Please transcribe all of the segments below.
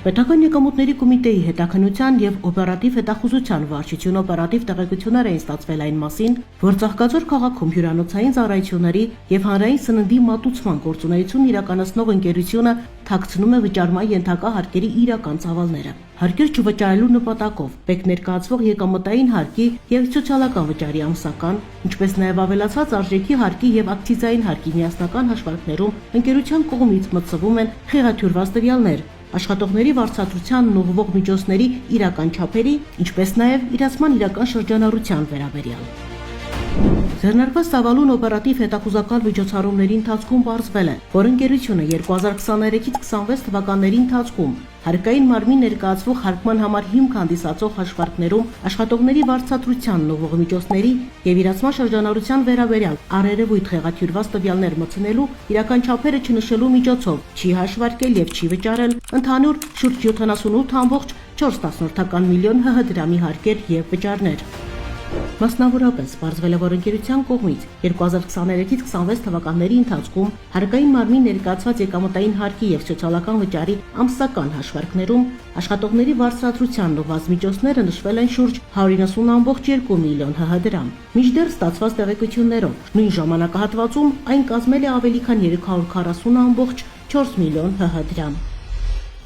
Պետական եկամուտների կոմիտեի հետաքննության եւ օպերատիվ հետախուզության վարչություն օպերատիվ տեղեկություններ էին ստացվել այն մասին, որ Ծաղկաձոր քաղաքում հյուրանոցային ծառայությունների եւ հանրային սննդի մատուցման գործունեություն իրականացնող ընկերությունը թաքցնում է վճարման ենթակա հարկերի իրական ծավալները։ Հարկեր չվճարելու նպատակով պետք ներկայացվող եկամտային հարկի եւ սոցիալական վճարի ամսական, ինչպես նաեւ ավելացած արժեքի հարկի եւ ակցիզային հարկի միասնական հաշվարկներում ընկերության կողմից մտցվում են խեղաթյուրված տվյալներ աշխատողների վարձատրությանն ուղղվող միջոցների իրական չափերի, ինչպես նաեւ իրացման իրական շրջանառության վերաբերյալ։ Ձեռնարկված ծավալուն օպերատիվ հետախուզական միջոցառումների ընթացքում պարզվել է, որ ընկերությունը 2023-ից 26 թվականների ընթացքում հարկային մարմին ներկայացվող հարկման համար հիմք հանդիսացող հաշվարկներում աշխատողների վարձատրությանն ուղղող միջոցների եւ իրացման շրջանառության վերաբերյալ առերևույթ խեղաթյուրված տվյալներ մտցնելու իրական չափերը չնշելու միջոցով չի հաշվարկել եւ չի վճարել ընդհանուր շուրջ 78.4 միլիոն ՀՀ դրամի հարկեր եւ վճարներ։ Մասնավորապես պարզվել է, որ ընկերության կողմից 2023-ից 26 թվականների ընթացքում հարկային մարմին ներկայացված եկամտային հարկի եւ սոցիալական վճարի ամսական հաշվարկներում աշխատողների վարձատրությանն ուղղված միջոցները նշվել են շուրջ 190.2 միլիոն ՀՀ դրամ։ Մինչդեռ ստացված տեղեկություններով նույն ժամանակահատվածում այն կազմել է ավելի քան 340.4 միլիոն ՀՀ դրամ։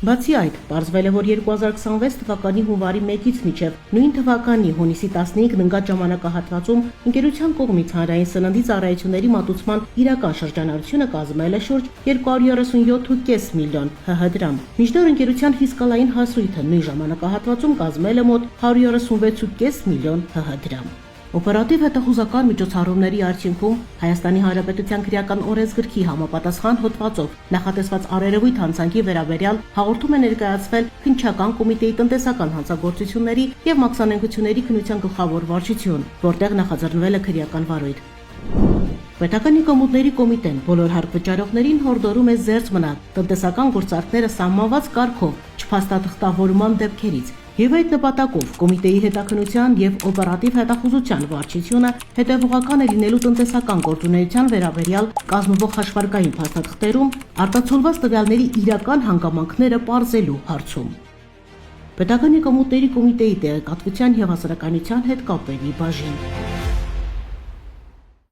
Բացի այդ, պարզվել է, որ 2026 թվականի հունվարի 1-ից մինչև նույն թվականի հունիսի 15-ն ընկած ժամանակահատվածում ընկերության կողմից հանրային սննդի ծառայությունների մատուցման իրական շրջանառությունը կազմել է շուրջ 237.5 միլիոն ՀՀ դրամ։ Մինչդեռ ընկերության ֆիսկալային հասույթը նույն ժամանակահատվածում կազմել է մոտ 136.5 միլիոն ՀՀ դրամ։ Օպերատիվ հետախուզական միջոցառումների արդյունքում Հայաստանի Հանրապետության քրեական օրենսգրքի համապատասխան հոդվածով նախատեսված առերևույթ հանցանքի վերաբերյալ հաղորդում է ներկայացվել քննչական կոմիտեի տնտեսական հանցագործությունների եւ մաքսանենգությունների քննության գլխավոր վարչություն, որտեղ նախաձեռնվել է քրեական վարույթ։ Պետական եկամուտների կոմիտեն բոլոր հարկվճարողներին հորդորում է զերծ մնալ տնտեսական գործարքները սահմանված կարգով չփաստաթղթավորման դեպքերից։ Եվ այդ նպատակով կոմիտեի հետաքննության եւ օպերատիվ հետախուզության վարչությունը հետևողական է լինելու տնտեսական գործունեության վերաբերյալ կազմվող հաշվարկային փաստաթղթերում արտացոլված տվյալների իրական հանգամանքները պարզելու հարցում։ Պետական եկամուտների կոմիտեի տեղեկատվության եւ հասարակայնության հետ կապերի բաժին։